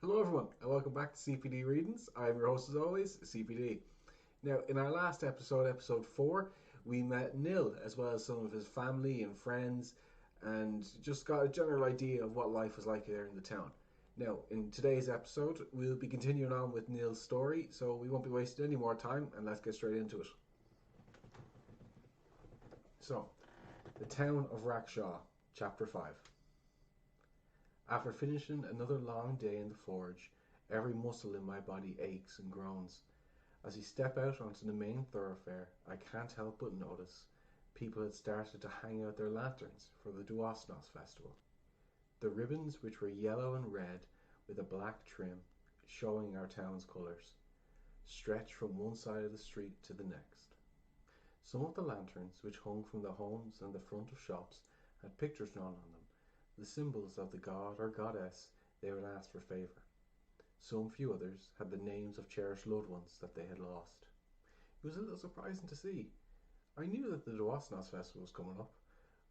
Hello everyone and welcome back to CPD Readings. I'm your host as always, CPD. Now in our last episode, episode 4, we met Nil as well as some of his family and friends and just got a general idea of what life was like there in the town. Now in today's episode we'll be continuing on with Nil's story, so we won't be wasting any more time and let's get straight into it. So, the town of Rakashaw, chapter 5. After finishing another long day in the forge, every muscle in my body aches and groans. As we step out onto the main thoroughfare, I can't help but notice people had started to hang out their lanterns for the Dhuosnos festival. The ribbons, which were yellow and red with a black trim showing our town's colours, stretched from one side of the street to the next. Some of the lanterns, which hung from the homes and the front of shops, had pictures drawn on them, the symbols of the god or goddess they would ask for favour. Some few others had the names of cherished loved ones that they had lost. It was a little surprising to see. I knew that the Dhuosnos festival was coming up,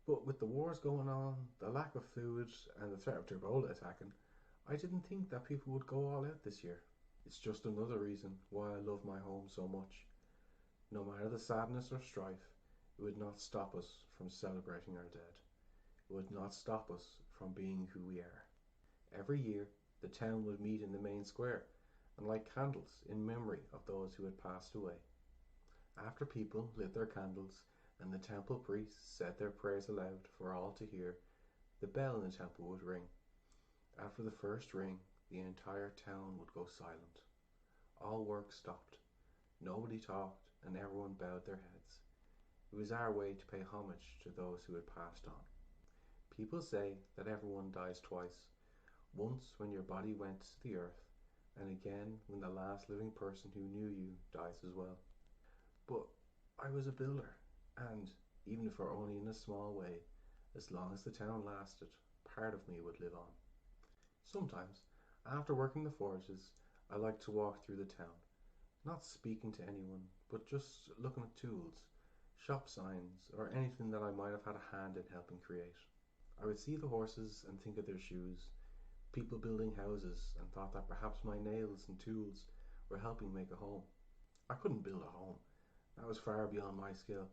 but with the wars going on, the lack of food, and the threat of Ebola attacking, I didn't think that people would go all out this year. It's just another reason why I love my home so much. No matter the sadness or strife, it would not stop us from celebrating our dead. It would not stop us from being who we are. Every year, the town would meet in the main square and light candles in memory of those who had passed away. After people lit their candles and the temple priests said their prayers aloud for all to hear, the bell in the temple would ring. After the first ring, the entire town would go silent. All work stopped. Nobody talked and everyone bowed their heads. It was our way to pay homage to those who had passed on. People say that everyone dies twice, once when your body went to the earth, and again when the last living person who knew you dies as well. But I was a builder, and, even if only in a small way, as long as the town lasted, part of me would live on. Sometimes, after working the forges, I liked to walk through the town, not speaking to anyone, but just looking at tools, shop signs, or anything that I might have had a hand in helping create. I would see the horses and think of their shoes, people building houses, and thought that perhaps my nails and tools were helping make a home. I couldn't build a home, that was far beyond my skill,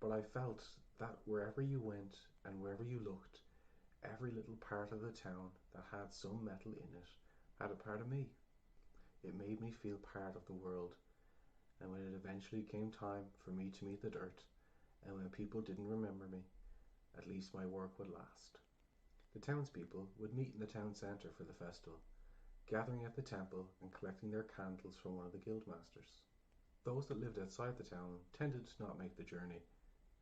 but I felt that wherever you went and wherever you looked, every little part of the town that had some metal in it had a part of me. It made me feel part of the world, and when it eventually came time for me to meet the dirt, and when people didn't remember me, at least my work would last. The townspeople would meet in the town centre for the festival, gathering at the temple and collecting their candles from one of the guildmasters. Those that lived outside the town tended to not make the journey.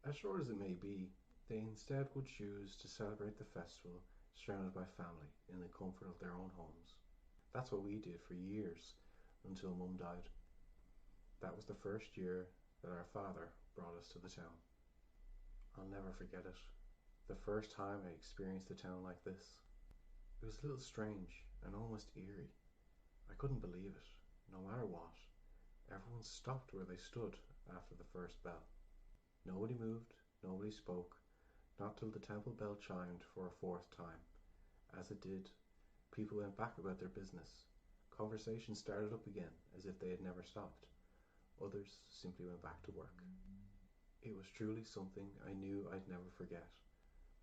As short as it may be, they instead would choose to celebrate the festival surrounded by family in the comfort of their own homes. That's what we did for years until Mum died. That was the first year that our father brought us to the town. I'll never forget it. The first time I experienced a town like this. It was a little strange and almost eerie. I couldn't believe it. No matter what, everyone stopped where they stood after the first bell. Nobody moved, nobody spoke, not till the temple bell chimed for a fourth time. As it did, people went back about their business. Conversations started up again as if they had never stopped. Others simply went back to work. It was truly something I knew I'd never forget.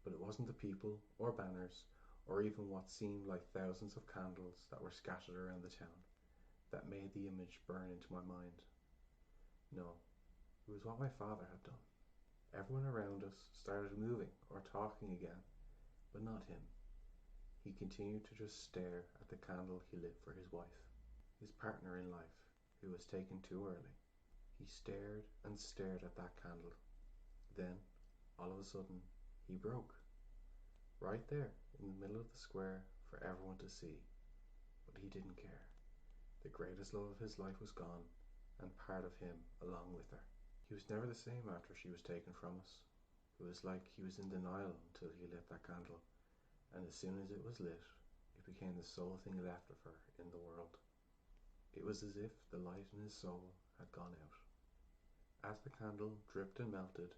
But it wasn't the people, or banners, or even what seemed like thousands of candles that were scattered around the town, that made the image burn into my mind. No, it was what my father had done. Everyone around us started moving or talking again, but not him. He continued to just stare at the candle he lit for his wife, his partner in life, who was taken too early. He stared and stared at that candle. Then, all of a sudden, he broke. Right there, in the middle of the square for everyone to see. But he didn't care. The greatest love of his life was gone, and part of him along with her. He was never the same after she was taken from us. It was like he was in denial until he lit that candle, and as soon as it was lit, it became the sole thing left of her in the world. It was as if the light in his soul had gone out. As the candle dripped and melted,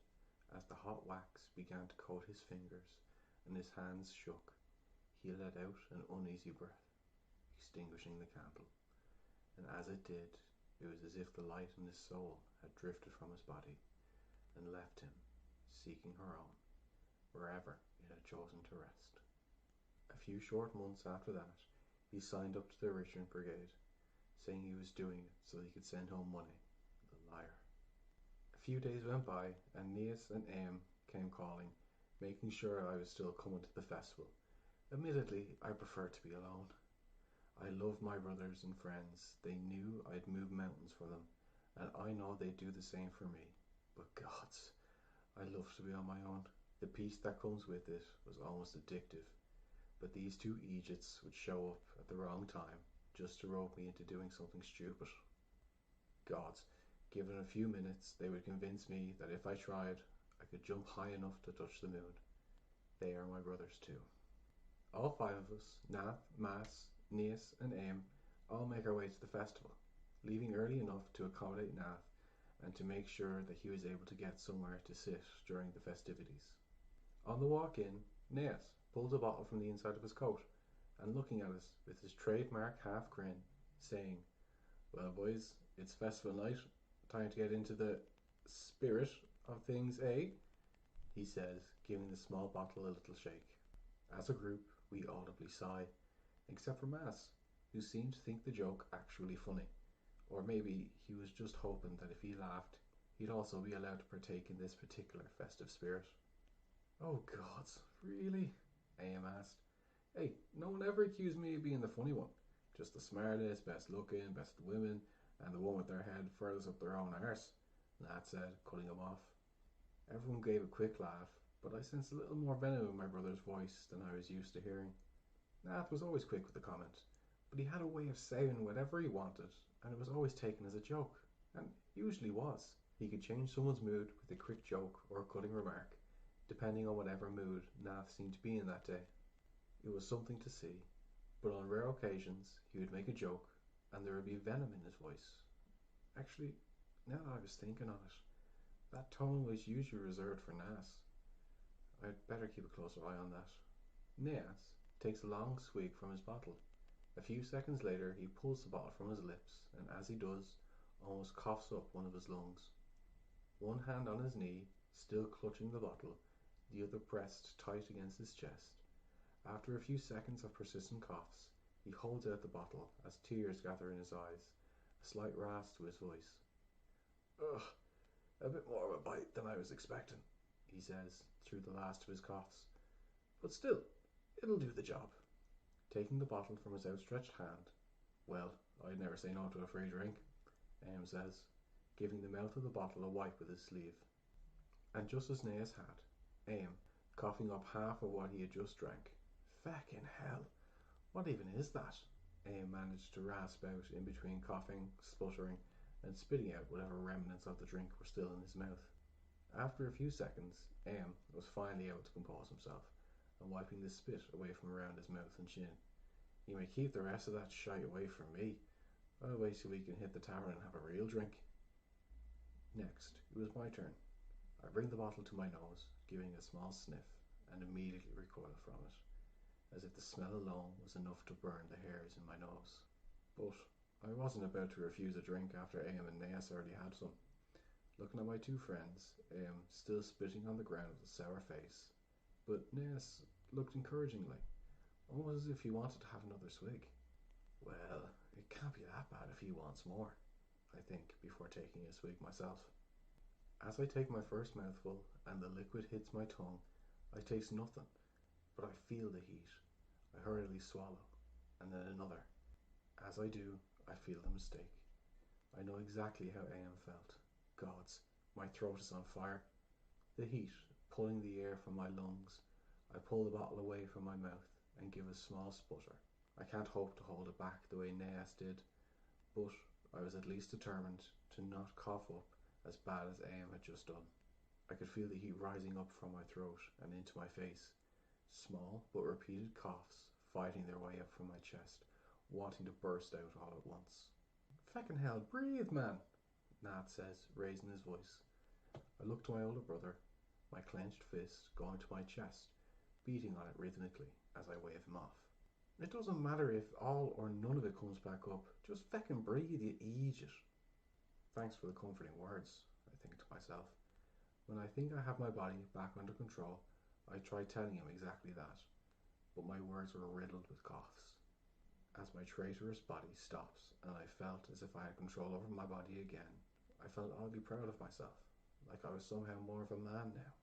as the hot wax began to coat his fingers and his hands shook, he let out an uneasy breath. He extinguishing the candle, and as it did, it was as if the light in his soul had drifted from his body and left him, seeking her own, wherever it had chosen to rest. A few short months after that, he signed up to the Richmond Brigade, saying he was doing it so he could send home money. The liar. A few days went by, and Nias and Aim came calling, making sure I was still coming to the festival. Admittedly, I preferred to be alone. I loved my brothers and friends. They knew I'd move mountains for them, and I know they'd do the same for me. But gods, I loved to be on my own. The peace that comes with it was almost addictive. But these two Egypts would show up at the wrong time, just to rope me into doing something stupid. Gods, given a few minutes, they would convince me that if I tried, I could jump high enough to touch the moon. They are my brothers too. All five of us, Nath, Mas, Nias, and Aim, all make our way to the festival, leaving early enough to accommodate Nath and to make sure that he was able to get somewhere to sit during the festivities. On the walk in, Nias pulls a bottle from the inside of his coat and looking at us with his trademark half grin, saying, "Well, boys, it's festival night. Time to get into the spirit of things, eh?" he says, giving the small bottle a little shake. As a group, we audibly sigh, except for Mas, who seemed to think the joke actually funny. Or maybe he was just hoping that if he laughed, he'd also be allowed to partake in this particular festive spirit. "Oh gods, really?" Aim asked. "Hey, no one ever accused me of being the funny one. Just the smartest, best looking, best of women, and the one with their head furthest up their own arse," Nat said, cutting him off. Everyone gave a quick laugh, but I sensed a little more venom in my brother's voice than I was used to hearing. Nath was always quick with the comment, but he had a way of saying whatever he wanted, and it was always taken as a joke, and usually was. He could change someone's mood with a quick joke or a cutting remark, depending on whatever mood Nath seemed to be in that day. It was something to see, but on rare occasions he would make a joke, and there would be venom in his voice. Actually, now that I was thinking on it, that tone was usually reserved for Nas. I'd better keep a closer eye on that. Nas takes a long swig from his bottle. A few seconds later, he pulls the bottle from his lips, and as he does, almost coughs up one of his lungs. One hand on his knee, still clutching the bottle, the other pressed tight against his chest. After a few seconds of persistent coughs, he holds out the bottle as tears gather in his eyes, a slight rasp to his voice. "Ugh, a bit more of a bite than I was expecting," he says, through the last of his coughs. "But still, it'll do the job." Taking the bottle from his outstretched hand, "Well, I'd never say no to a free drink," Aim says, giving the mouth of the bottle a wipe with his sleeve. And just as Naas had, Aim, coughing up half of what he had just drank. "Feckin' hell, what even is that?" Aim managed to rasp out in between coughing, spluttering, and spitting out whatever remnants of the drink were still in his mouth. After a few seconds, Aim was finally able to compose himself, and wiping the spit away from around his mouth and chin. "You may keep the rest of that shite away from me. I'll wait till we can hit the tavern and have a real drink." Next, it was my turn. I bring the bottle to my nose, giving a small sniff, and immediately recoil from it, as if the smell alone was enough to burn the hairs in my nose. But I wasn't about to refuse a drink after Aim and Naas already had some. Looking at my two friends, Aim still spitting on the ground with a sour face, but Naas looked encouragingly, almost as if he wanted to have another swig. "Well, it can't be that bad if he wants more," I think, before taking a swig myself. As I take my first mouthful and the liquid hits my tongue, I taste nothing, but I feel the heat. I hurriedly swallow, and then another. As I do, I feel the mistake. I know exactly how Aim felt. Gods, my throat is on fire. The heat pulling the air from my lungs, I pull the bottle away from my mouth and give a small sputter. I can't hope to hold it back the way Naas did, but I was at least determined to not cough up as bad as Aim had just done. I could feel the heat rising up from my throat and into my face, small but repeated coughs fighting their way up from my chest, wanting to burst out all at once. "Feckin' hell, breathe, man," Nat says, raising his voice. I look to my older brother, my clenched fist going to my chest, beating on it rhythmically as I wave him off. It doesn't matter if all or none of it comes back up. Just feckin' breathe, you idiot. Thanks for the comforting words, I think to myself. When I think I have my body back under control, I try telling him exactly that, but my words were riddled with coughs. As my traitorous body stops and I felt as if I had control over my body again, I felt oddly proud of myself, like I was somehow more of a man now.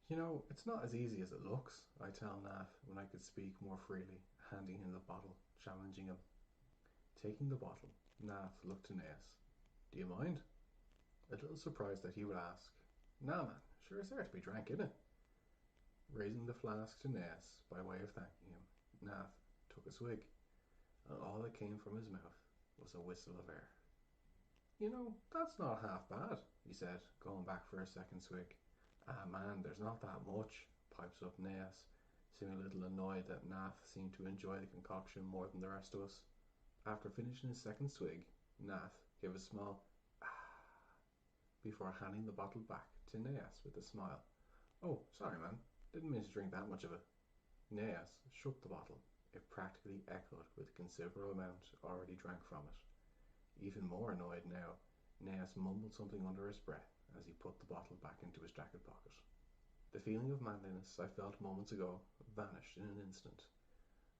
You know, it's not as easy as it looks, I tell Nath when I could speak more freely, handing him the bottle, challenging him. Taking the bottle, Nath looked to Naas. Do you mind? A little surprised that he would ask. Nah, man, sure it's there to be drank, innit? Raising the flask to Naas by way of thanking him, Nath took a swig, and all that came from his mouth was a whistle of air. You know, that's not half bad, he said, going back for a second swig. Ah man, there's not that much, pipes up Naas, seeming a little annoyed that Nath seemed to enjoy the concoction more than the rest of us. After finishing his second swig, Nath gave a small before handing the bottle back to Naas with a smile. Oh, sorry man, didn't mean to drink that much of it. Naas shook the bottle. It practically echoed with a considerable amount already drank from it. Even more annoyed now, Naas mumbled something under his breath as he put the bottle back into his jacket pocket. The feeling of manliness I felt moments ago vanished in an instant.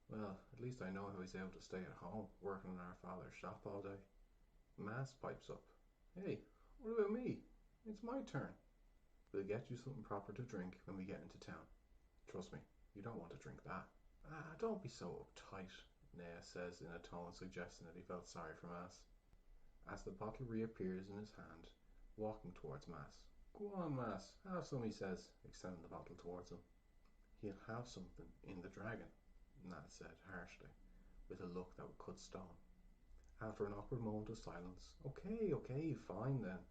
Well, at least I know how he's able to stay at home, working in our father's shop all day. Mass pipes up. Hey, what about me? It's my turn. We'll get you something proper to drink when we get into town. Trust me, you don't want to drink that. Ah, don't be so uptight, Nea says in a tone suggesting that he felt sorry for Mass. As the bottle reappears in his hand, walking towards Mass. Go on, Mass, have some, he says, extending the bottle towards him. He'll have something in the dragon, Nat said harshly, with a look that would cut stone. After an awkward moment of silence, okay, fine then.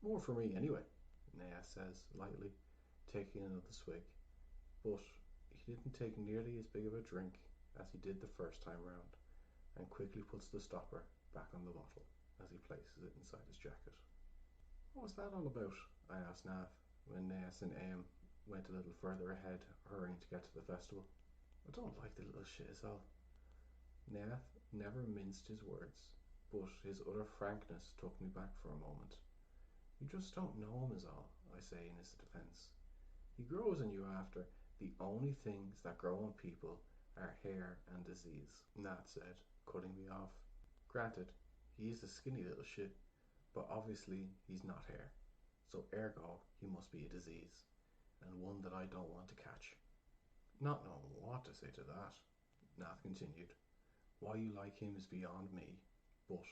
More for me anyway, Nea says lightly, taking another swig. But he didn't take nearly as big of a drink as he did the first time round, and quickly puts the stopper back on the bottle as he places it inside his jacket. What was that all about? I asked Nath when Naas and Aim went a little further ahead, hurrying to get to the festival. I don't like the little shizzle. Nath never minced his words, but his utter frankness took me back for a moment. You just don't know him is all, I say in his defence. He grows on you after the only things that grow on people are hair and disease, Nat said, cutting me off. Granted, he is a skinny little shit, but obviously he's not hair, so ergo he must be a disease, and one that I don't want to catch. Not knowing what to say to that, Nath continued. Why you like him is beyond me, but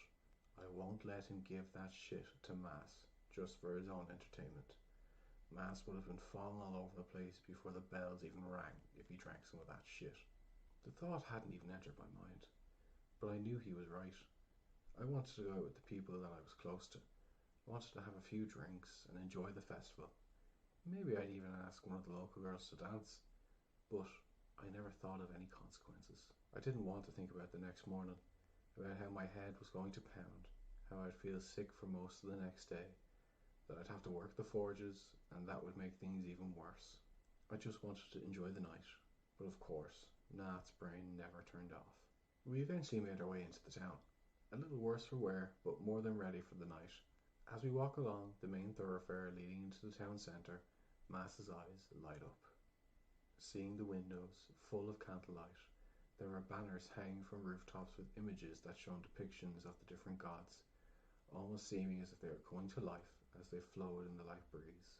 I won't let him give that shit to Mass just for his own entertainment. Mass would have been falling all over the place before the bells even rang if he drank some of that shit. The thought hadn't even entered my mind, but I knew he was right. I wanted to go out with the people that I was close to. I wanted to have a few drinks and enjoy the festival. Maybe I'd even ask one of the local girls to dance, but I never thought of any consequences. I didn't want to think about the next morning, about how my head was going to pound, how I'd feel sick for most of the next day, that I'd have to work the forges, and that would make things even worse. I just wanted to enjoy the night, but of course, Nat's brain never turned off. We eventually made our way into the town, a little worse for wear, but more than ready for the night. As we walk along the main thoroughfare leading into the town centre, Mass's eyes light up. Seeing the windows full of candlelight, there were banners hanging from rooftops with images that showed depictions of the different gods, almost seeming as if they were coming to life as they flowed in the light breeze.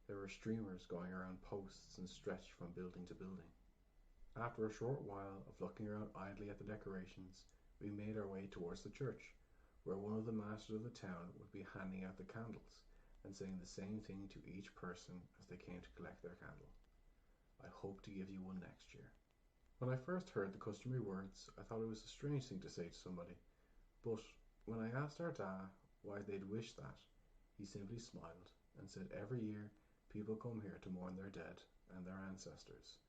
There were streamers going around posts and stretched from building to building. After a short while of looking around idly at the decorations, we made our way towards the church, where one of the masters of the town would be handing out the candles and saying the same thing to each person as they came to collect their candle. I hope to give you one next year. When I first heard the customary words, I thought it was a strange thing to say to somebody, but when I asked our dad why they'd wish that, he simply smiled and said every year people come here to mourn their dead and their ancestors.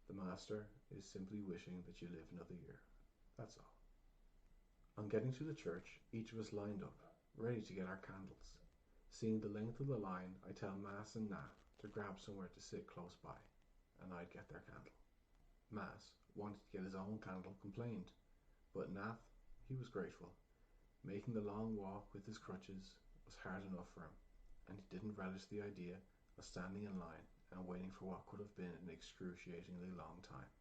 The master is simply wishing that you live another year. That's all. On getting to the church, each of us lined up, ready to get our candles. Seeing the length of the line, I tell Mass and Nat to grab somewhere to sit close by, and I'd get their candle. Mas wanted to get his own candle complained, but Nath, he was grateful. Making the long walk with his crutches was hard enough for him, and he didn't relish the idea of standing in line and waiting for what could have been an excruciatingly long time.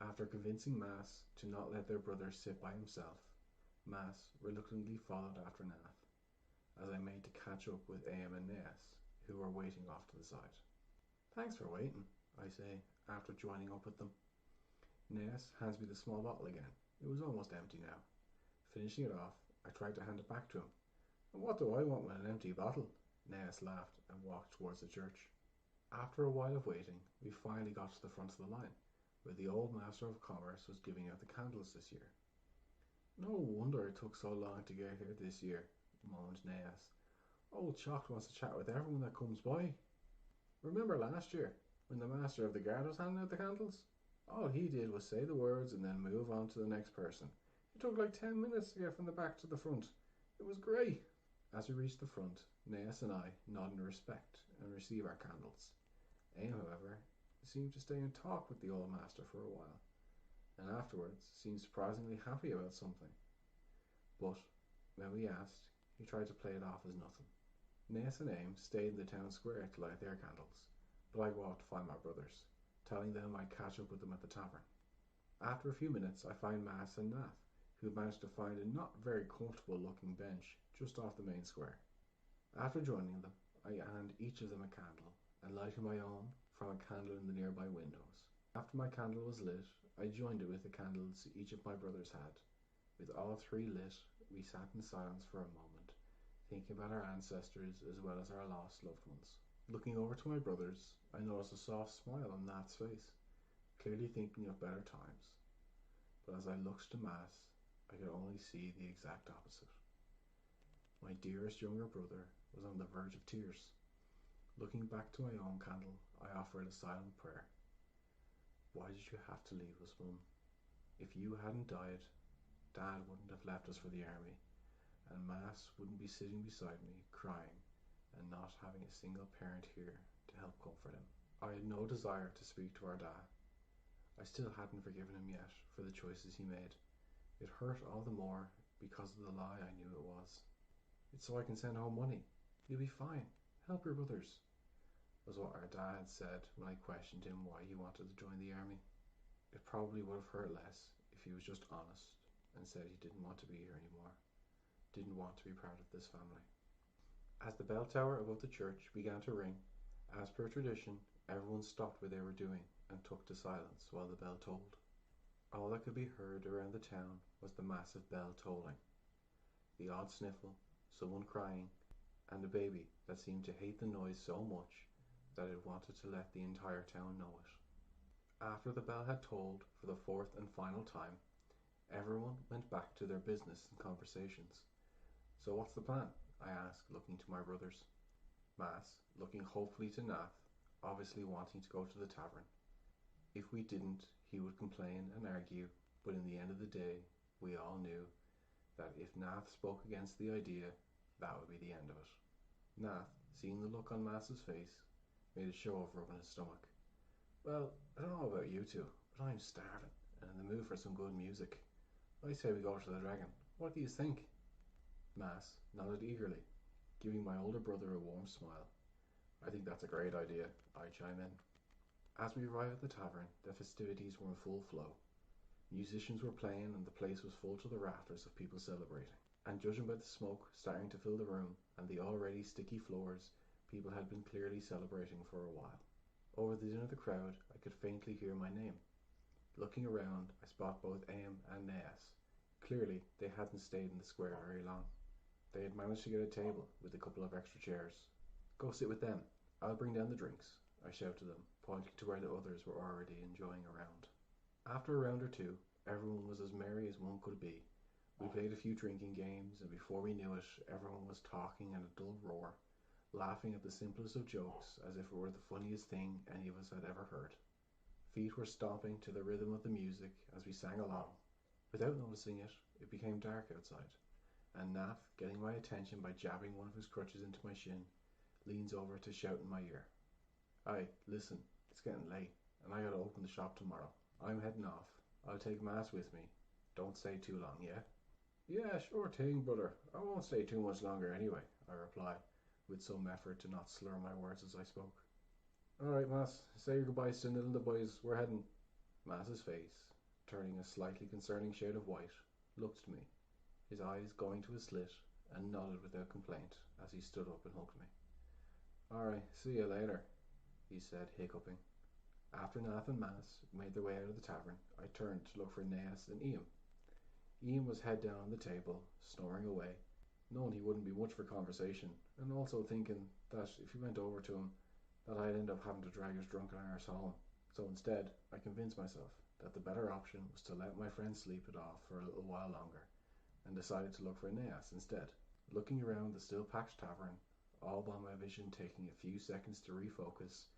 After convincing Mas to not let their brother sit by himself, Mas reluctantly followed after Nath, as I made to catch up with Am and Nes, who were waiting off to the side. "Thanks for waiting," I say, after joining up with them. Nes hands me the small bottle again. It was almost empty now. Finishing it off, I tried to hand it back to him. "And what do I want with an empty bottle?" Nes laughed and walked towards the church. After a while of waiting, we finally got to the front of the line, where the old Master of Commerce was giving out the candles this year. "No wonder it took so long to get here this year," moaned Nes. "Old Choct wants to chat with everyone that comes by. Remember last year, when the Master of the Guard was handing out the candles? All he did was say the words and then move on to the next person. It took like 10 minutes to get from the back to the front. It was great." As we reached the front, Nes and I nod in respect and receive our candles. Aim, however, seemed to stay and talk with the old master for a while, and afterwards seemed surprisingly happy about something. But when we asked, he tried to play it off as nothing. Nes and Aim stayed in the town square to light their candles, but I walked to find my brothers, telling them I'd catch up with them at the tavern. After a few minutes, I find Mas and Nath, who managed to find a not very comfortable looking bench just off the main square. After joining them, I hand each of them a candle and lighted my own from a candle in the nearby windows. After my candle was lit, I joined it with the candles each of my brothers had. With all three lit, we sat in silence for a moment, thinking about our ancestors as well as our lost loved ones. Looking over to my brothers, I noticed a soft smile on Nat's face, clearly thinking of better times. But as I looked to Mas, I could only see the exact opposite. My dearest younger brother was on the verge of tears. Looking back to my own candle, I offered a silent prayer. "Why did you have to leave us, Mum? If you hadn't died, Dad wouldn't have left us for the army, and Mas wouldn't be sitting beside me, crying, and not having a single parent here to help comfort him." I had no desire to speak to our dad. I still hadn't forgiven him yet for the choices he made. It hurt all the more because of the lie I knew it was. "It's so I can send home money. You'll be fine. Help your brothers," was what our dad had said when I questioned him why he wanted to join the army. It probably would have hurt less if he was just honest and said he didn't want to be here anymore, didn't want to be part of this family. As the bell tower above the church began to ring, as per tradition, everyone stopped what they were doing and took to silence while the bell tolled. All that could be heard around the town was the massive bell tolling, the odd sniffle, someone crying, and a baby that seemed to hate the noise so much that it wanted to let the entire town know it. After the bell had tolled for the fourth and final time, everyone went back to their business and conversations. "So what's the plan?" I asked, looking to my brothers. Mas, looking hopefully to Nath, obviously wanting to go to the tavern. If we didn't, he would complain and argue, but in the end of the day, we all knew that if Nath spoke against the idea, that would be the end of it. Nath, seeing the look on Mas's face, made a show of rubbing his stomach. "Well, I don't know about you two, but I'm starving and in the mood for some good music. I say we go to the Dragon. What do you think?" Mas nodded eagerly, giving my older brother a warm smile. "I think that's a great idea," I chime in. As we arrived at the tavern, the festivities were in full flow. Musicians were playing and the place was full to the rafters of people celebrating. And judging by the smoke starting to fill the room and the already sticky floors, people had been clearly celebrating for a while. Over the din of the crowd, I could faintly hear my name. Looking around, I spot both Aim and Nes. Clearly, they hadn't stayed in the square very long. They had managed to get a table with a couple of extra chairs. "Go sit with them. I'll bring down the drinks," I shouted to them, pointing to where the others were already enjoying a round. After a round or two, everyone was as merry as one could be. We played a few drinking games, and before we knew it, everyone was talking in a dull roar, laughing at the simplest of jokes as if it were the funniest thing any of us had ever heard. Feet were stomping to the rhythm of the music as we sang along. Without noticing it, it became dark outside, and Nath, getting my attention by jabbing one of his crutches into my shin, leans over to shout in my ear. "Aye, listen, it's getting late, and I gotta open the shop tomorrow. I'm heading off. I'll take Mass with me. Don't stay too long, yeah? Yeah, sure thing, brother. I won't stay too much longer anyway, I reply, with some effort to not slur my words as I spoke. Alright, Mass, say your goodbyes to Nil and the boys. We're heading. Mass's face, turning a slightly concerning shade of white, looked at me, his eyes going to a slit, and nodded without complaint as he stood up and hugged me. Alright, see you later, he said, hiccuping. After Nath and Mass made their way out of the tavern, I turned to look for Neas and Ian. Ian was head down on the table, snoring away, knowing he wouldn't be much for conversation, and also thinking that if he went over to him, that I'd end up having to drag his drunken arse home. So instead, I convinced myself that the better option was to let my friend sleep it off for a little while longer, and decided to look for Aeneas instead. Looking around the still-packed tavern, all by my vision taking a few seconds to refocus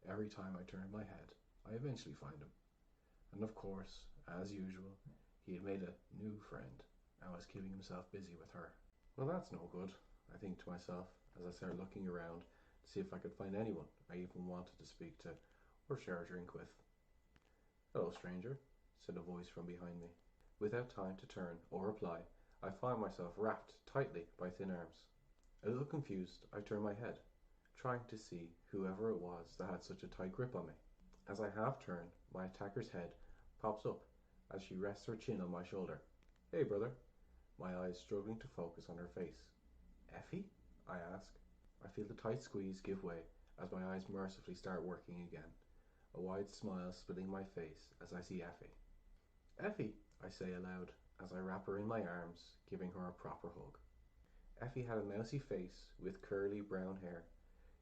every time I turned my head, I eventually find him. And of course, as usual, he had made a new friend and was keeping himself busy with her. Well, that's no good, I think to myself as I started looking around to see if I could find anyone I even wanted to speak to or share a drink with. Hello, stranger, said a voice from behind me. Without time to turn or reply, I found myself wrapped tightly by thin arms. A little confused, I turned my head, trying to see whoever it was that had such a tight grip on me. As I half turn, my attacker's head pops up as she rests her chin on my shoulder. Hey, brother. My eyes struggling to focus on her face. Effie? I ask. I feel the tight squeeze give way as my eyes mercifully start working again, a wide smile splitting my face as I see Effie. Effie, I say aloud as I wrap her in my arms, giving her a proper hug. Effie had a mousy face with curly brown hair.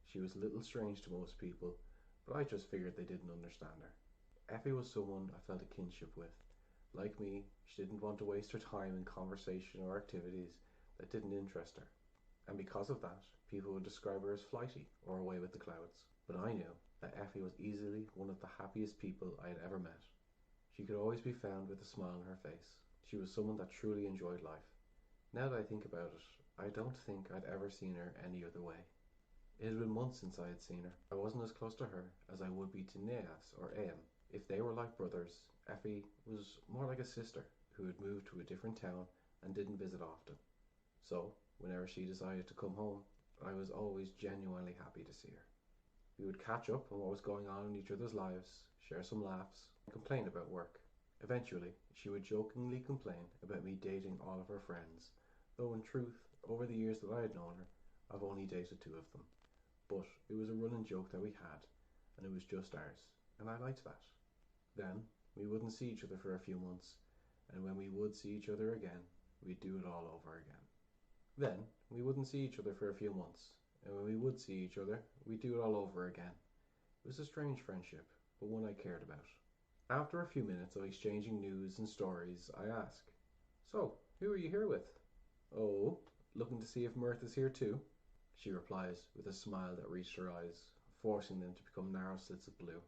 She was a little strange to most people, but I just figured they didn't understand her. Effie was someone I felt a kinship with. Like me, she didn't want to waste her time in conversation or activities that didn't interest her, and because of that, people would describe her as flighty or away with the clouds. But I knew that Effie was easily one of the happiest people I had ever met. She could always be found with a smile on her face. She was someone that truly enjoyed life. Now that I think about it, I don't think I'd ever seen her any other way. It had been months since I had seen her. I wasn't as close to her as I would be to Neas or Aim. If they were like brothers, Effie was more like a sister who had moved to a different town and didn't visit often. So, whenever she decided to come home, I was always genuinely happy to see her. We would catch up on what was going on in each other's lives, share some laughs, and complain about work. Eventually, she would jokingly complain about me dating all of her friends, though in truth, over the years that I had known her, I've only dated two of them. But it was a running joke that we had, and it was just ours, and I liked that. Then, we wouldn't see each other for a few months, and when we would see each other again, we'd do it all over again. Then, we wouldn't see each other for a few months, and when we would see each other, we'd do it all over again. It was a strange friendship, but one I cared about. After a few minutes of exchanging news and stories, I ask, So, who are you here with? Oh, looking to see if Mirth is here too? She replies with a smile that reached her eyes, forcing them to become narrow slits of blue.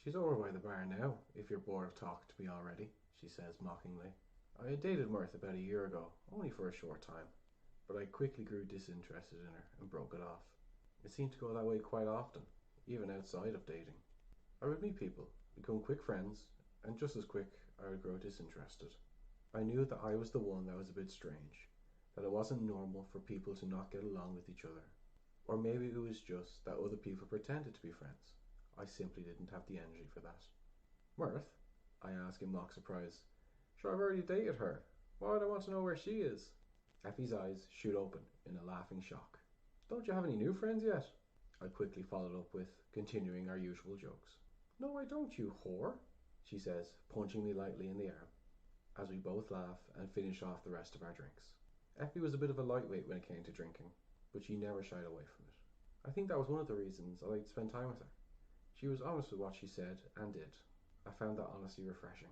She's over by the bar now, if you're bored of talking to me already, she says mockingly. I had dated Mirth about a year ago, only for a short time, but I quickly grew disinterested in her and broke it off. It seemed to go that way quite often, even outside of dating. I would meet people, become quick friends, and just as quick I would grow disinterested. I knew that I was the one that was a bit strange, that it wasn't normal for people to not get along with each other. Or maybe it was just that other people pretended to be friends. I simply didn't have the energy for that. Mirth? I ask in mock surprise. Sure, I've already dated her. Why would I want to know where she is? Effie's eyes shoot open in a laughing shock. Don't you have any new friends yet? I quickly followed up with, continuing our usual jokes. No, I don't, you whore, she says, punching me lightly in the arm, as we both laugh and finish off the rest of our drinks. Effie was a bit of a lightweight when it came to drinking, but she never shied away from it. I think that was one of the reasons I liked to spend time with her. She was honest with what she said and did. I found that honesty refreshing.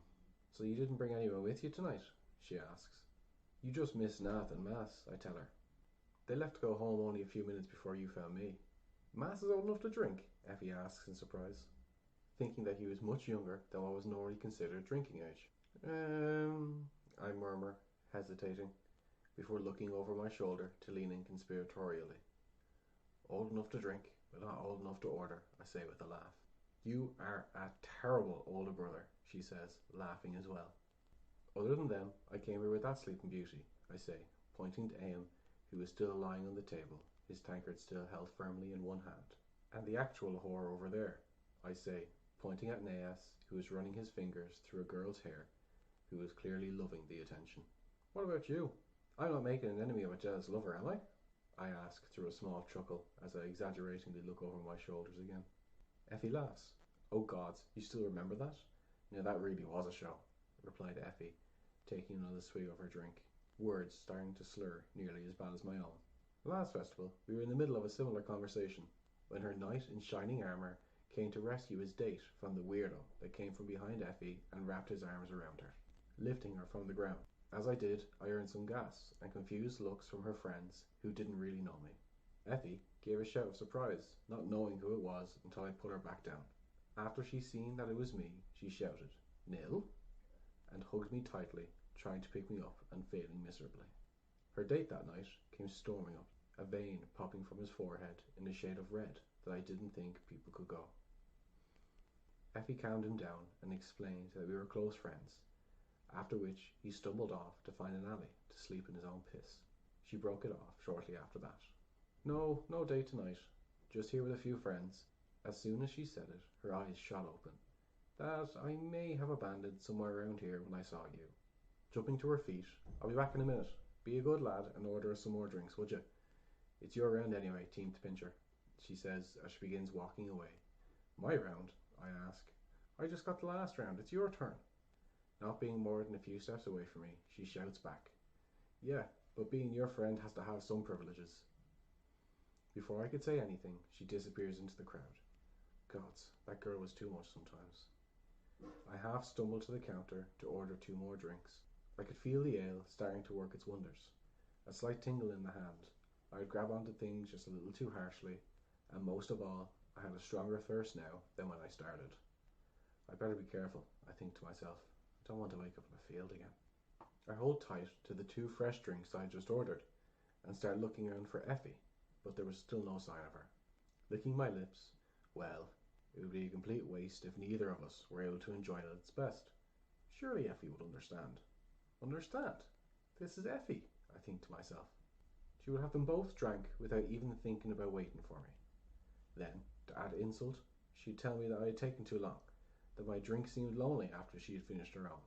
So you didn't bring anyone with you tonight? She asks. You just missed Nath and Mass, I tell her. They left to go home only a few minutes before you found me. Mass is old enough to drink? Effie asks in surprise, thinking that he was much younger than what was normally considered drinking age. I murmur, hesitating, before looking over my shoulder to lean in conspiratorially. Old enough to drink, but not old enough to order, I say with a laugh. You are a terrible older brother, she says, laughing as well. Other than them, I came here with that sleeping beauty, I say, pointing to Aim, who is still lying on the table, his tankard still held firmly in one hand. And the actual whore over there, I say, pointing at Naas, who is running his fingers through a girl's hair, who is clearly loving the attention. What about you? I'm not making an enemy of a jealous lover, am I? I ask through a small chuckle as I exaggeratingly look over my shoulders again. Effie laughs. Oh gods, you still remember that? Now that really was a show, replied Effie, taking another swig of her drink, words starting to slur nearly as bad as my own. Last festival, we were in the middle of a similar conversation when her knight in shining armour came to rescue his date from the weirdo that came from behind Effie and wrapped his arms around her, lifting her from the ground. As I did, I earned some gas and confused looks from her friends who didn't really know me. Effie gave a shout of surprise, not knowing who it was until I put her back down. After she seen that it was me, she shouted, "Nil?" and hugged me tightly, trying to pick me up and failing miserably. Her date that night came storming up, a vein popping from his forehead in a shade of red that I didn't think people could go. Effie calmed him down and explained that we were close friends, after which he stumbled off to find an alley to sleep in his own piss. She broke it off shortly after that. No date tonight, just here with a few friends. As soon as she said it, her eyes shot open. That I may have abandoned somewhere around here when I saw you. Jumping to her feet, I'll be back in a minute. Be a good lad and order us some more drinks, would you? It's your round anyway, Team Pincher, she says as she begins walking away. My round? I ask. I just got the last round, it's your turn. Not being more than a few steps away from me, she shouts back. Yeah, but being your friend has to have some privileges. Before I could say anything, she disappears into the crowd. Gods, that girl was too much sometimes. I half stumbled to the counter to order 2 more drinks. I could feel the ale starting to work its wonders. A slight tingle in the hand. I would grab onto things just a little too harshly, and most of all, I had a stronger thirst now than when I started. I better be careful, I think to myself. I don't want to wake up in a field again. I hold tight to the 2 fresh drinks I just ordered, and start looking around for Effie, but there was still no sign of her. Licking my lips, well, it would be a complete waste if neither of us were able to enjoy it at its best. Surely Effie would understand. Understand? This is Effie, I think to myself. She would have them both drank without even thinking about waiting for me. Then, to add insult, she'd tell me that I had taken too long, that my drink seemed lonely after she had finished her own.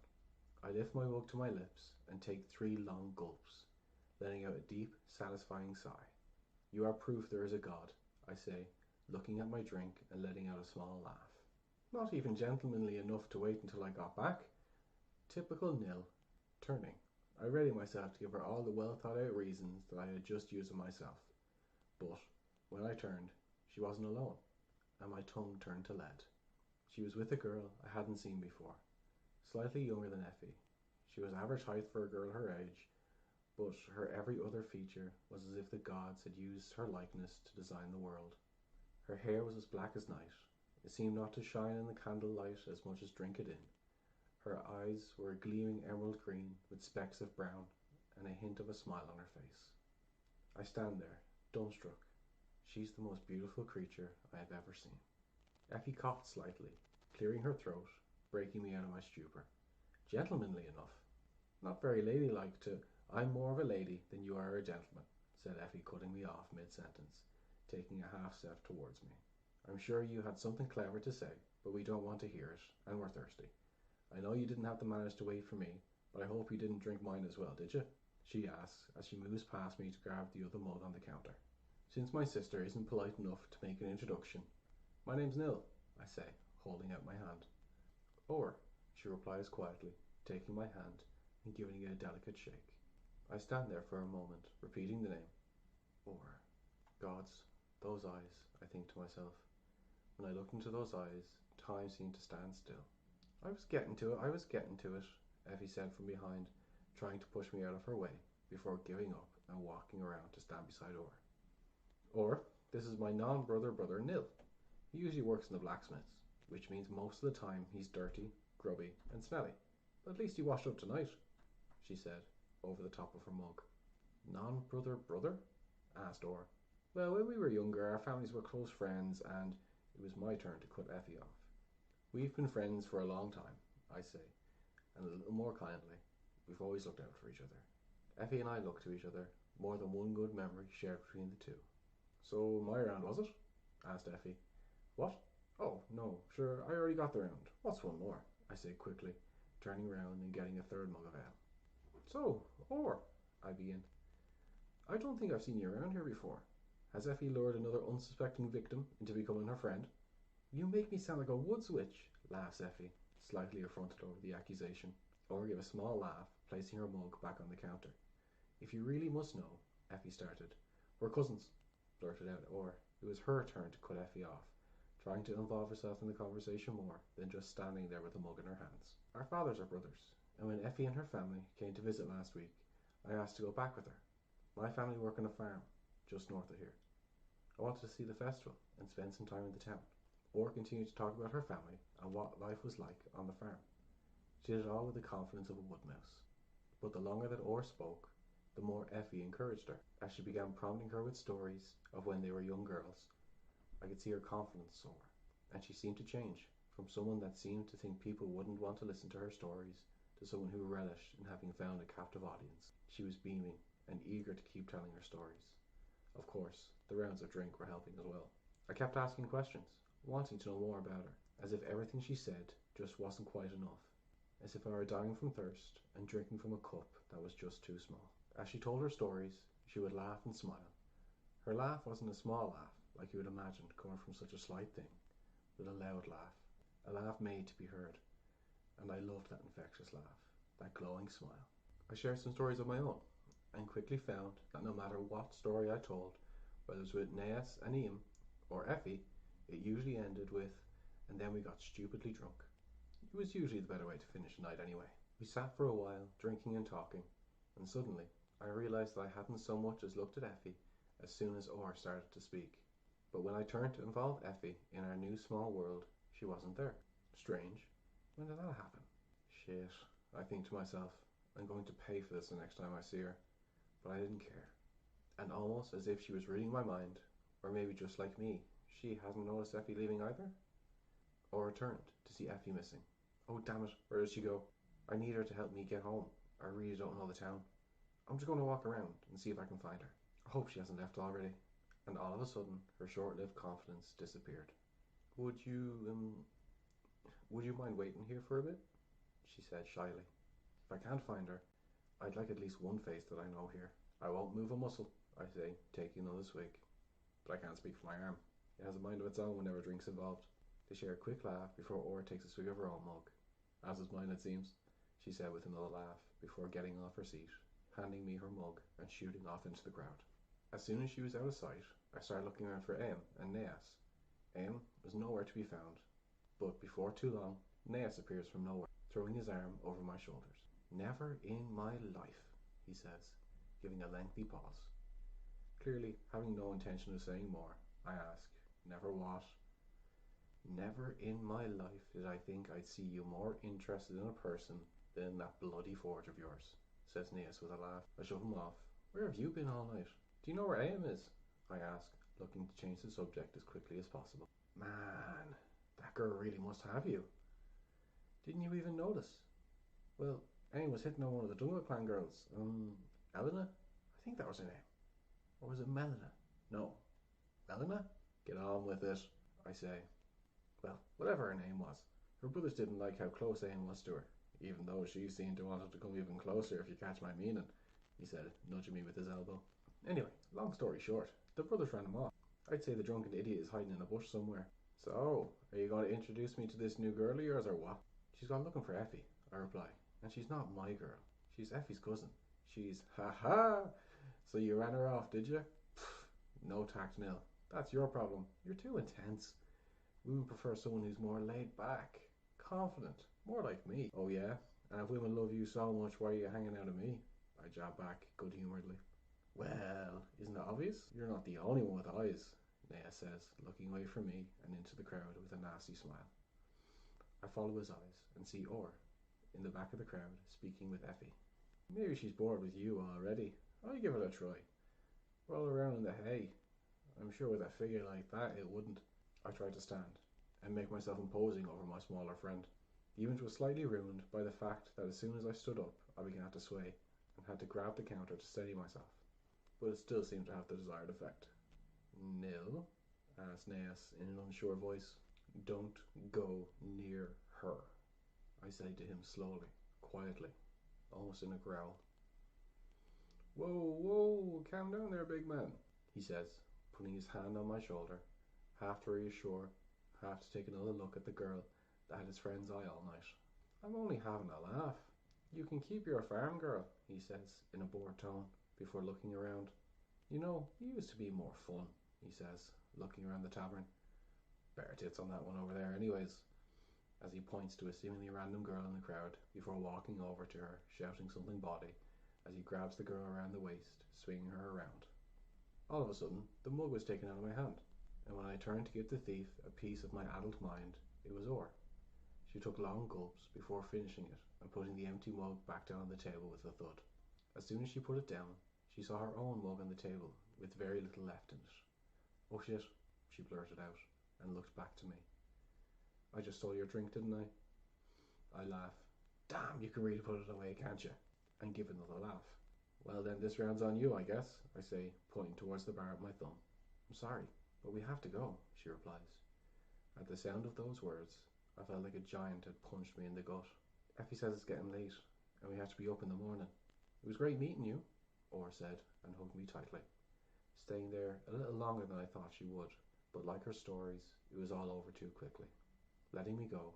I lift my mug to my lips and take 3 long gulps, letting out a deep, satisfying sigh. You are proof there is a God, I say, looking at my drink and letting out a small laugh. Not even gentlemanly enough to wait until I got back. Typical Nil. Turning, I ready myself to give her all the well-thought-out reasons that I had just used on myself. But when I turned, she wasn't alone, and my tongue turned to lead. She was with a girl I hadn't seen before, slightly younger than Effie. She was average height for a girl her age, but her every other feature was as if the gods had used her likeness to design the world. Her hair was as black as night. It seemed not to shine in the candlelight as much as drink it in. Her eyes were a gleaming emerald green with specks of brown and a hint of a smile on her face. I stand there, dumbstruck. She's the most beautiful creature I have ever seen. Effie coughed slightly, clearing her throat, breaking me out of my stupor. Gentlemanly enough. Not very ladylike to, I'm more of a lady than you are a gentleman, said Effie, cutting me off mid-sentence, taking a half step towards me. I'm sure you had something clever to say, but we don't want to hear it, and we're thirsty. I know you didn't have the manners to wait for me, but I hope you didn't drink mine as well, did you? She asks as she moves past me to grab the other mug on the counter. Since my sister isn't polite enough to make an introduction, my name's Nil, I say, holding out my hand. Or, she replies quietly, taking my hand and giving it a delicate shake. I stand there for a moment, repeating the name. Or, gods, those eyes, I think to myself. When I looked into those eyes, time seemed to stand still. I was getting to it, Effie said from behind, trying to push me out of her way before giving up and walking around to stand beside Or. Or, this is my non-brother brother Nil. He usually works in the blacksmith's, which means most of the time he's dirty, grubby, and smelly. But at least he washed up tonight, she said, over the top of her mug. Non-brother brother? Asked Or. Well, when we were younger, our families were close friends, and it was my turn to cut Effie off. We've been friends for a long time, I say, and a little more kindly. We've always looked out for each other. Effie and I look to each other, more than one good memory shared between the two. So my round, was it? Asked Effie. What? Oh, no, sure, I already got the round. What's one more? I say quickly, turning round and getting a third mug of ale. So, I begin. I don't think I've seen you around here before. Has Effie lured another unsuspecting victim into becoming her friend? You make me sound like a woods witch, laughs Effie, slightly affronted over the accusation. Or gave a small laugh, placing her mug back on the counter. If you really must know, Effie started. We're cousins, blurted out Or. It was her turn to cut Effie off, trying to involve herself in the conversation more than just standing there with the mug in her hands. Our fathers are brothers, and when Effie and her family came to visit last week, I asked to go back with her. My family work on a farm, just north of here. I wanted to see the festival and spend some time in the town. Or continued to talk about her family and what life was like on the farm. She did it all with the confidence of a wood mouse. But the longer that Orr spoke, the more Effie encouraged her. As she began prompting her with stories of when they were young girls, I could see her confidence soar, and she seemed to change from someone that seemed to think people wouldn't want to listen to her stories to someone who relished in having found a captive audience. She was beaming and eager to keep telling her stories. Of course, the rounds of drink were helping as well. I kept asking questions, wanting to know more about her, as if everything she said just wasn't quite enough. As if I were dying from thirst and drinking from a cup that was just too small. As she told her stories, she would laugh and smile. Her laugh wasn't a small laugh, like you would imagine coming from such a slight thing, but a loud laugh, a laugh made to be heard, and I loved that infectious laugh, that glowing smile. I shared some stories of my own, and quickly found that no matter what story I told, whether it was with Neas and Ian or Effie, it usually ended with, and then we got stupidly drunk. It was usually the better way to finish a night anyway. We sat for a while, drinking and talking, and suddenly I realised that I hadn't so much as looked at Effie as soon as Orr started to speak. But when I turned to involve Effie in our new small world, she wasn't there. Strange. When did that happen? Shit, I think to myself, I'm going to pay for this the next time I see her. But I didn't care. And almost as if she was reading my mind, or maybe just like me, she hasn't noticed Effie leaving either? Or returned to see Effie missing. Oh damn it, where did she go? I need her to help me get home. I really don't know the town. I'm just going to walk around and see if I can find her. I hope she hasn't left already. And all of a sudden, her short-lived confidence disappeared. Would you mind waiting here for a bit? She said shyly. If I can't find her, I'd like at least one face that I know here. I won't move a muscle, I say, taking another swig. But I can't speak for my arm. It has a mind of its own whenever drink's involved. They share a quick laugh before Orr takes a swig of her own mug. As is mine, it seems, she said with another laugh before getting off her seat, handing me her mug and shooting off into the crowd. As soon as she was out of sight, I started looking around for Em and Neas. Em was nowhere to be found, but before too long, Neas appears from nowhere, throwing his arm over my shoulders. Never in my life, he says, giving a lengthy pause. Clearly, having no intention of saying more, I ask, never what? Never in my life did I think I'd see you more interested in a person than in that bloody forge of yours, says Neas with a laugh. I shove him off. Where have you been all night? Do you know where Em is? I ask, looking to change the subject as quickly as possible. Man, that girl really must have you. Didn't you even notice? Well, Em was hitting on one of the Dunga Clan girls. Elena? I think that was her name. Or was it Melina? No. Melina? Get on with it, I say. Well, whatever her name was. Her brothers didn't like how close Em was to her, even though she seemed to want her to come even closer, if you catch my meaning, he said, nudging me with his elbow. Anyway, long story short, the brothers ran him off. I'd say the drunken idiot is hiding in a bush somewhere. So, are you going to introduce me to this new girl of yours or what? She's gone looking for Effie, I reply. And she's not my girl. She's Effie's cousin. She's, ha! So you ran her off, did you? Pfft, no tact, nil. That's your problem. You're too intense. Women prefer someone who's more laid back, confident, more like me. Oh yeah? And if women love you so much, why are you hanging out of me? I jab back, good-humouredly. Well, isn't it obvious? You're not the only one with eyes, Nea says, looking away from me and into the crowd with a nasty smile. I follow his eyes and see Orr, in the back of the crowd, speaking with Effie. Maybe she's bored with you already. I'll give it a try. Roll around in the hay. I'm sure with a figure like that it wouldn't. I tried to stand, and make myself imposing over my smaller friend. The image was slightly ruined by the fact that as soon as I stood up, I began to sway and had to grab the counter to steady myself. But it still seemed to have the desired effect. Nil? Asked Naas in an unsure voice. Don't go near her, I said to him slowly, quietly, almost in a growl. Whoa, calm down there, big man, he says, putting his hand on my shoulder, half to reassure, half to take another look at the girl that had his friend's eye all night. I'm only having a laugh. You can keep your farm girl, he says in a bored tone, before looking around. You know, you used to be more fun, he says, looking around the tavern. Better tits on that one over there anyways, as he points to a seemingly random girl in the crowd before walking over to her, shouting something bawdy, as he grabs the girl around the waist, swinging her around. All of a sudden, the mug was taken out of my hand, and when I turned to give the thief a piece of my adult mind, it was Or. She took long gulps before finishing it and putting the empty mug back down on the table with a thud. As soon as she put it down, she saw her own mug on the table with very little left in it. Oh shit, she blurted out and looked back to me. I just stole your drink, didn't I? I laugh. Damn, you can really put it away, can't you? And give another laugh. Well then, this round's on you, I guess, I say, pointing towards the bar with my thumb. I'm sorry, but we have to go, she replies. At the sound of those words, I felt like a giant had punched me in the gut. Effie says it's getting late, and we have to be up in the morning. It was great meeting you, Or said, and hugged me tightly, staying there a little longer than I thought she would, but like her stories, it was all over too quickly. Letting me go.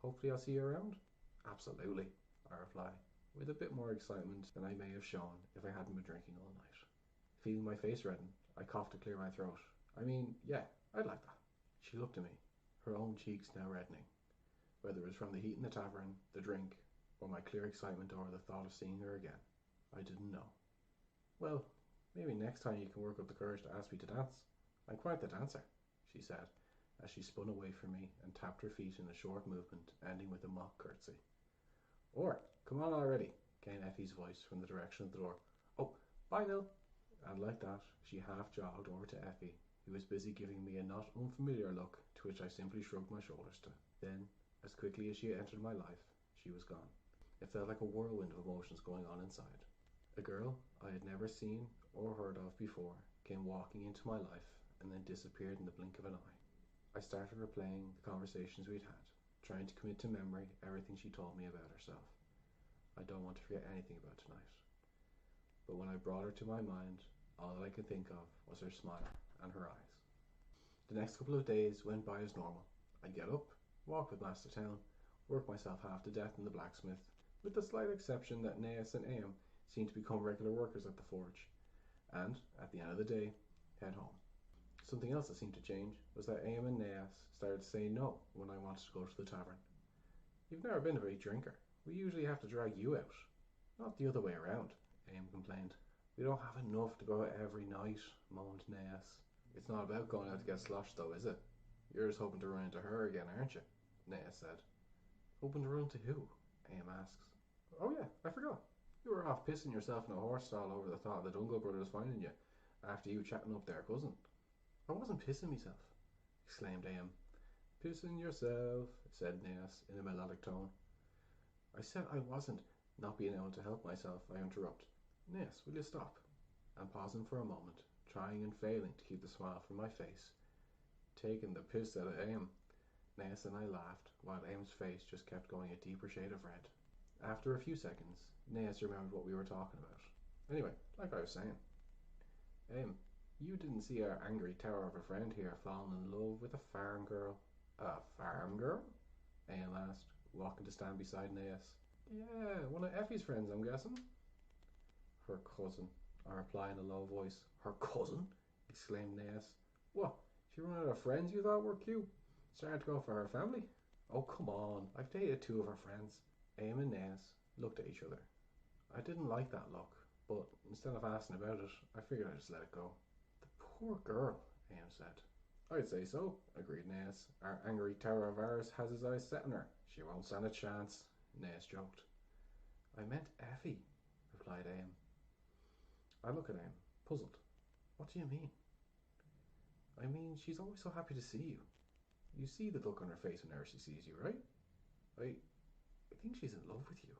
Hopefully I'll see you around? Absolutely, I reply, with a bit more excitement than I may have shown if I hadn't been drinking all night. Feeling my face redden, I coughed to clear my throat. I mean, yeah, I'd like that. She looked at me, her own cheeks now reddening, whether it was from the heat in the tavern, the drink, or my clear excitement over the thought of seeing her again. I didn't know. Well, maybe next time you can work up the courage to ask me to dance. I'm quite the dancer, she said, as she spun away from me and tapped her feet in a short movement, ending with a mock curtsy. Or, come on already, came Effie's voice from the direction of the door. Oh, bye, Nil. And like that, she half jogged over to Effie, who was busy giving me a not unfamiliar look, to which I simply shrugged my shoulders to. Then, as quickly as she had entered my life, she was gone. It felt like a whirlwind of emotions going on inside. A girl I had never seen or heard of before came walking into my life and then disappeared in the blink of an eye. I started replaying the conversations we'd had, trying to commit to memory everything she told me about herself. I don't want to forget anything about tonight. But when I brought her to my mind, all that I could think of was her smile and her eyes. The next couple of days went by as normal. I'd get up, walk with Mass to town, work myself half to death in the blacksmith, with the slight exception that Naas and Am seemed to become regular workers at the forge, and, at the end of the day, head home. Something else that seemed to change was that Am and Naas started to say no when I wanted to go to the tavern. You've never been a big drinker. We usually have to drag you out. Not the other way around, Am complained. We don't have enough to go out every night, moaned Naas. It's not about going out to get sloshed though, is it? You're just hoping to run into her again, aren't you? Naas said. Hoping to run into who? Am asks. Oh yeah, I forgot. You were off pissing yourself in a horse stall over the thought of the Dungle brothers finding you after you chatting up their cousin. I wasn't pissing myself, exclaimed Am. Pissing yourself, said Naas in a melodic tone. I said I wasn't. Not being able to help myself, I interrupt. Naas, will you stop? And pausing for a moment, trying and failing to keep the smile from my face, taking the piss out of Am. Naas and I laughed, while Am's face just kept going a deeper shade of red. After a few seconds, Naas remembered what we were talking about. Anyway, like I was saying, you didn't see our angry tower of a friend here falling in love with a farm girl. A farm girl? Am asked, walking to stand beside Naas. Yeah, one of Effie's friends, I'm guessing. Her cousin, I reply in a low voice. Her cousin? Exclaimed Naas. What, she run out of friends you thought were cute? Starting to go for her family? Oh, come on, I've dated two of her friends. Am and Naas looked at each other. I didn't like that look, but instead of asking about it, I figured I'd just let it go. The poor girl, Am said. I'd say so, agreed Naas. Our angry tower of ours has his eyes set on her. She won't stand a chance, Naas joked. I meant Effie, replied Am. I look at Am, puzzled. What do you mean? I mean, she's always so happy to see you. You see the look on her face whenever she sees you, right? I think she's in love with you,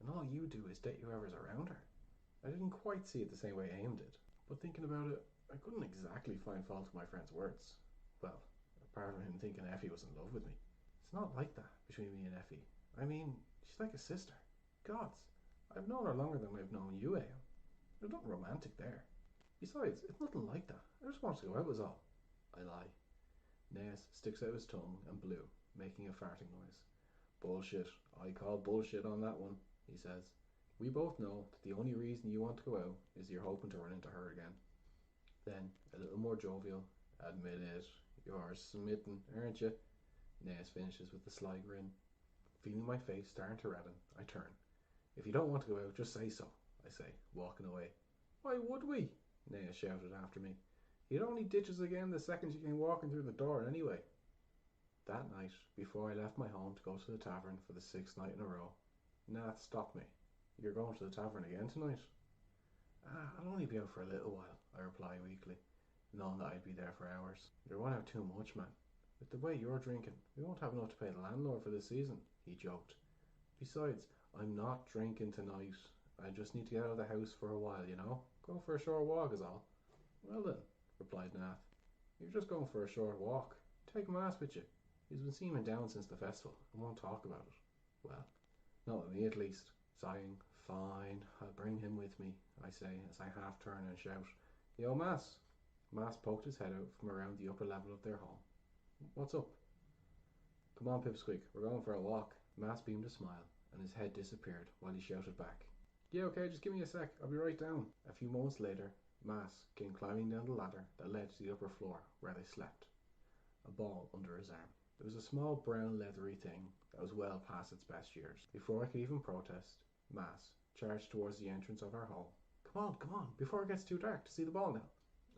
and all you do is date whoever's around her. I didn't quite see it the same way Aim did, but thinking about it, I couldn't exactly find fault with my friend's words. Well, apart from him thinking Effie was in love with me. It's not like that between me and Effie. I mean, she's like a sister. Gods, I've known her longer than I've known you, Aim. There's nothing romantic there. Besides, it's nothing like that. I just wanted to go out was all. I lie. Naas sticks out his tongue and blew, making a farting noise. Bullshit. I call bullshit on that one, he says. We both know that the only reason you want to go out is you're hoping to run into her again. Then, a little more jovial, admit it, you're smitten, aren't you? Naas finishes with a sly grin. Feeling my face starting to redden, I turn. If you don't want to go out, just say so, I say, walking away. Why would we? Naas shouted after me. You'd only ditch us again the second you came walking through the door anyway. That night, before I left my home to go to the tavern for the 6th night in a row, Nath stopped me. You're going to the tavern again tonight? I'll only be out for a little while, I reply weakly, knowing that I'd be there for hours. You're one out too much, man. With the way you're drinking, we won't have enough to pay the landlord for this season, he joked. Besides, I'm not drinking tonight. I just need to get out of the house for a while, you know? Go for a short walk is all. Well then, replied Nath. You're just going for a short walk. Take Mass with you. He's been seeming down since the festival and won't talk about it. Well, not with me at least. Sighing. Fine, I'll bring him with me, I say as I half turn and shout, Yo, Mass! Mass poked his head out from around the upper level of their home. What's up? Come on, Pipsqueak, we're going for a walk. Mass beamed a smile, and his head disappeared while he shouted back, Yeah, okay, just give me a sec, I'll be right down. A few moments later, Mass came climbing down the ladder that led to the upper floor where they slept, a ball under his arm. It was a small brown leathery thing that was well past its best years. Before I could even protest, Mass charged towards the entrance of our home. Come on, before it gets too dark to see the ball now.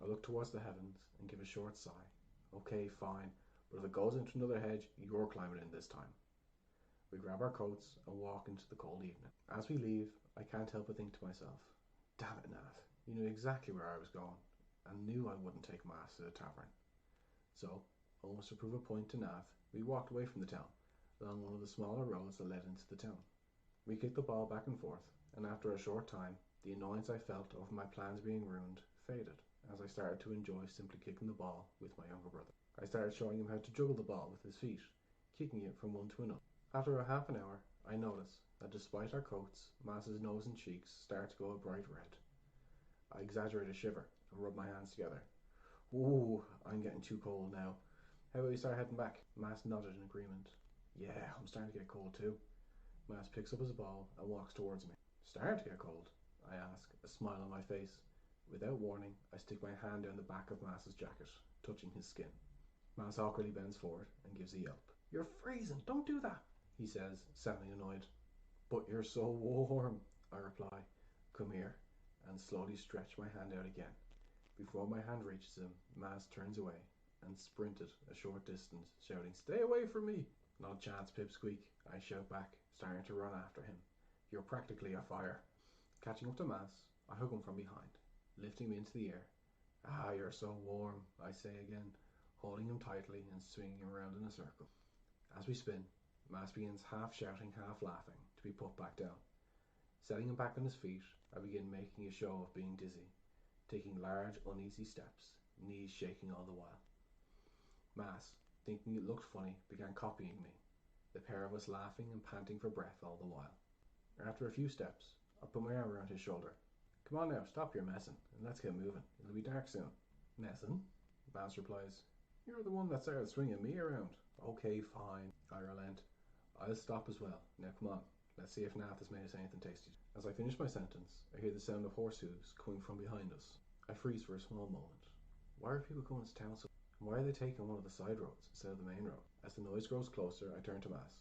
I look towards the heavens and give a short sigh. Okay, fine, but if it goes into another hedge, you're climbing in this time. We grab our coats and walk into the cold evening. As we leave, I can't help but think to myself, damn it, Nath, you knew exactly where I was going and knew I wouldn't take Mass to the tavern. So, almost to prove a point to Nath, we walked away from the town, along one of the smaller roads that led into the town. We kicked the ball back and forth, and after a short time, the annoyance I felt over my plans being ruined faded, as I started to enjoy simply kicking the ball with my younger brother. I started showing him how to juggle the ball with his feet, kicking it from one to another. After a half an hour, I noticed that despite our coats, Mass's nose and cheeks started to go a bright red. I exaggerated a shiver and rubbed my hands together. Ooh, I'm getting too cold now. How about we start heading back? Mass nodded in agreement. Yeah, I'm starting to get cold too. Mass picks up his ball and walks towards me. Starting to get cold? I ask, a smile on my face. Without warning, I stick my hand down the back of Mass's jacket, touching his skin. Mass awkwardly bends forward and gives a yelp. You're freezing, don't do that, he says, sounding annoyed. But you're so warm, I reply. Come here, and slowly stretch my hand out again. Before my hand reaches him, Mass turns away and sprinted a short distance, shouting, Stay away from me! Not a chance, Pipsqueak, I shout back, starting to run after him. You're practically a fire. Catching up to Mass, I hug him from behind, lifting him into the air. Ah, you're so warm, I say again, holding him tightly and swinging him around in a circle. As we spin, Mass begins half shouting, half laughing, to be put back down. Setting him back on his feet, I begin making a show of being dizzy, taking large, uneasy steps, knees shaking all the while. Mass, thinking it looked funny, began copying me, the pair of us laughing and panting for breath all the while. After a few steps, I put my arm around his shoulder. Come on now, stop your messing, and let's get moving. It'll be dark soon. Messing? Mass replies. You're the one that started swinging me around. Okay, fine, I relent. I'll stop as well. Now come on, let's see if Nath has made us anything tasty. As I finish my sentence, I hear the sound of horse hooves coming from behind us. I freeze for a small moment. Why are people going to town so? Why are they taking one of the side roads instead of the main road? As the noise grows closer, I turn to Mass.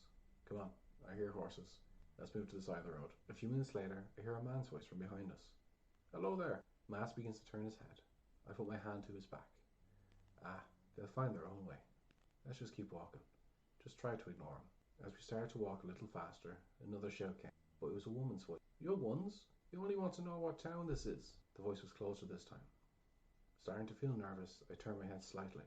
Come on, I hear horses. Let's move to the side of the road. A few minutes later, I hear a man's voice from behind us. Hello there. Mass begins to turn his head. I put my hand to his back. They'll find their own way. Let's just keep walking. Just try to ignore him. As we started to walk a little faster, another shout came, but it was a woman's voice. You ones? You only want to know what town this is. The voice was closer this time. Starting to feel nervous, I turned my head slightly,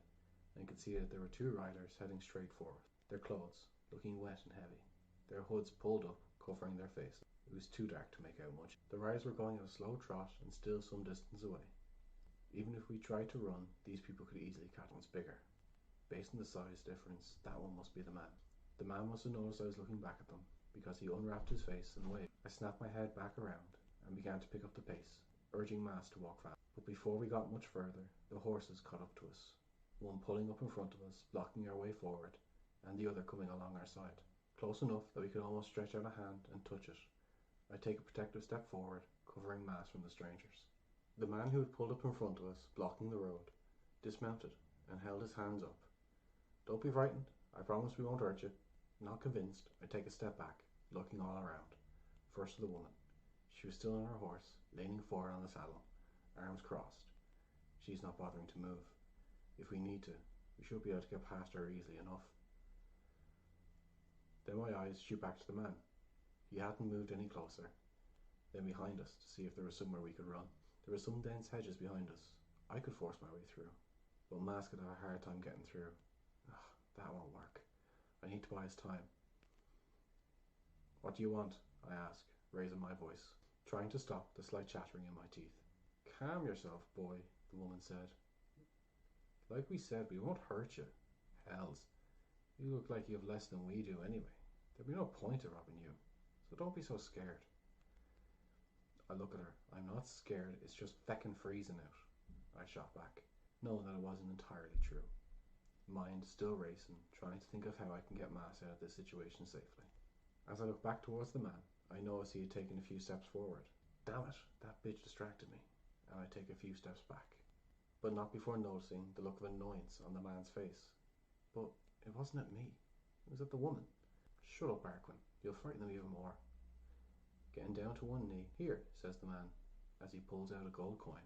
and could see that there were two riders heading straight for us, their clothes looking wet and heavy, their hoods pulled up, covering their faces. It was too dark to make out much. The riders were going at a slow trot and still some distance away. Even if we tried to run, these people could easily catch us bigger. Based on the size difference, that one must be the man. The man must have noticed I was looking back at them, because he unwrapped his face and waved. I snapped my head back around and began to pick up the pace, urging Mas to walk fast. But before we got much further, the horses caught up to us, one pulling up in front of us, blocking our way forward, and the other coming along our side, close enough that we could almost stretch out a hand and touch it. I take a protective step forward, covering Mas from the strangers. The man who had pulled up in front of us, blocking the road, dismounted and held his hands up. Don't be frightened, I promise we won't hurt you. Not convinced, I take a step back, looking all around. First to the woman. She was still on her horse, leaning forward on the saddle, arms crossed. She's not bothering to move. If we need to, we should be able to get past her easily enough. Then my eyes shoot back to the man. He hadn't moved any closer. Then behind us to see if there was somewhere we could run. There were some dense hedges behind us. I could force my way through, but Mas could have a hard time getting through. Ugh, that won't work. I need to buy us time. What do you want? I ask, raising my voice, trying to stop the slight chattering in my teeth. Calm yourself, boy, the woman said. Like we said, we won't hurt you. Hells, you look like you have less than we do anyway. There'd be no point in robbing you, so don't be so scared. I look at her. I'm not scared, it's just feckin' freezing out. I shot back, knowing that it wasn't entirely true. Mind still racing, trying to think of how I can get Mas out of this situation safely. As I look back towards the man, I notice he had taken a few steps forward. Damn it, that bitch distracted me, and I take a few steps back. But not before noticing the look of annoyance on the man's face. But it wasn't at me, it was at the woman. Shut up, Arkwen, you'll frighten them even more. Getting down to one knee. Here, says the man, as he pulls out a gold coin.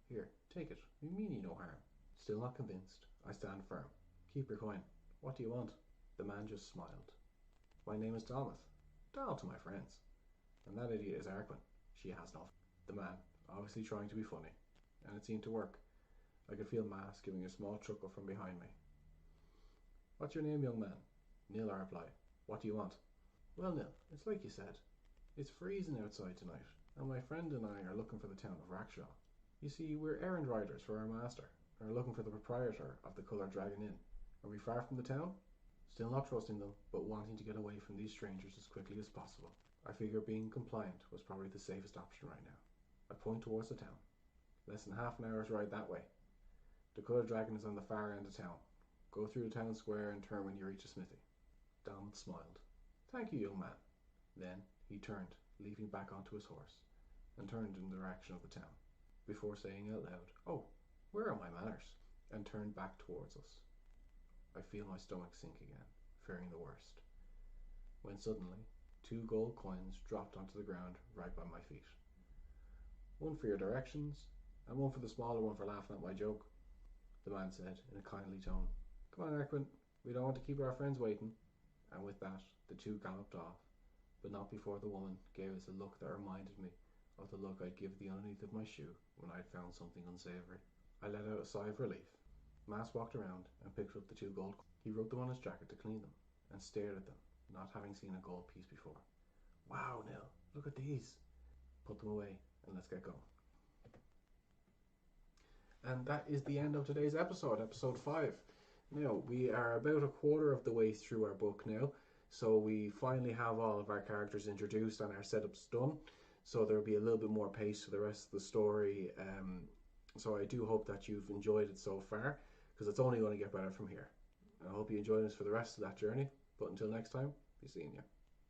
Here, take it, we mean you no harm. Still not convinced, I stand firm. Keep your coin. What do you want? The man just smiled. My name is Dalmath. Dal to my friends. And that idiot is Arkwen. She has no. The man, obviously trying to be funny. And it seemed to work. I could feel Mas giving a small chuckle from behind me. What's your name, young man? Nil, I reply. What do you want? Well, Nil, it's like you said. It's freezing outside tonight, and my friend and I are looking for the town of Rakashaw. You see, we're errand riders for our master, and are looking for the proprietor of the Coloured Dragon Inn. Are we far from the town? Still not trusting them, but wanting to get away from these strangers as quickly as possible. I figure being compliant was probably the safest option right now. I point towards the town. Less than half an hour's ride that way. The Coloured Dragon is on the far end of town. Go through the town square and turn when you reach a smithy. Dalmath smiled. Thank you, young man. Then he turned, leaping back onto his horse, and turned in the direction of the town, before saying out loud, Oh, where are my manners? And turned back towards us. I feel my stomach sink again, fearing the worst, when suddenly 2 gold coins dropped onto the ground right by my feet. One for your directions, and one for the smaller one for laughing at my joke, the man said in a kindly tone. Come on, Arkwen, we don't want to keep our friends waiting. And with that, the 2 galloped off, but not before the woman gave us a look that reminded me of the look I'd give the underneath of my shoe when I'd found something unsavoury. I let out a sigh of relief. Mas walked around and picked up the 2 gold coins. He rubbed them on his jacket to clean them, and stared at them, not having seen a gold piece before. Wow, Nil, look at these. Put them away, and let's get going. And that is the end of today's episode, episode 5. Now, we are about a quarter of the way through our book now, so we finally have all of our characters introduced and our setups done, so there'll be a little bit more pace to the rest of the story. So I do hope that you've enjoyed it so far, because it's only going to get better from here. I hope you enjoy this for the rest of that journey, but until next time, be seeing you.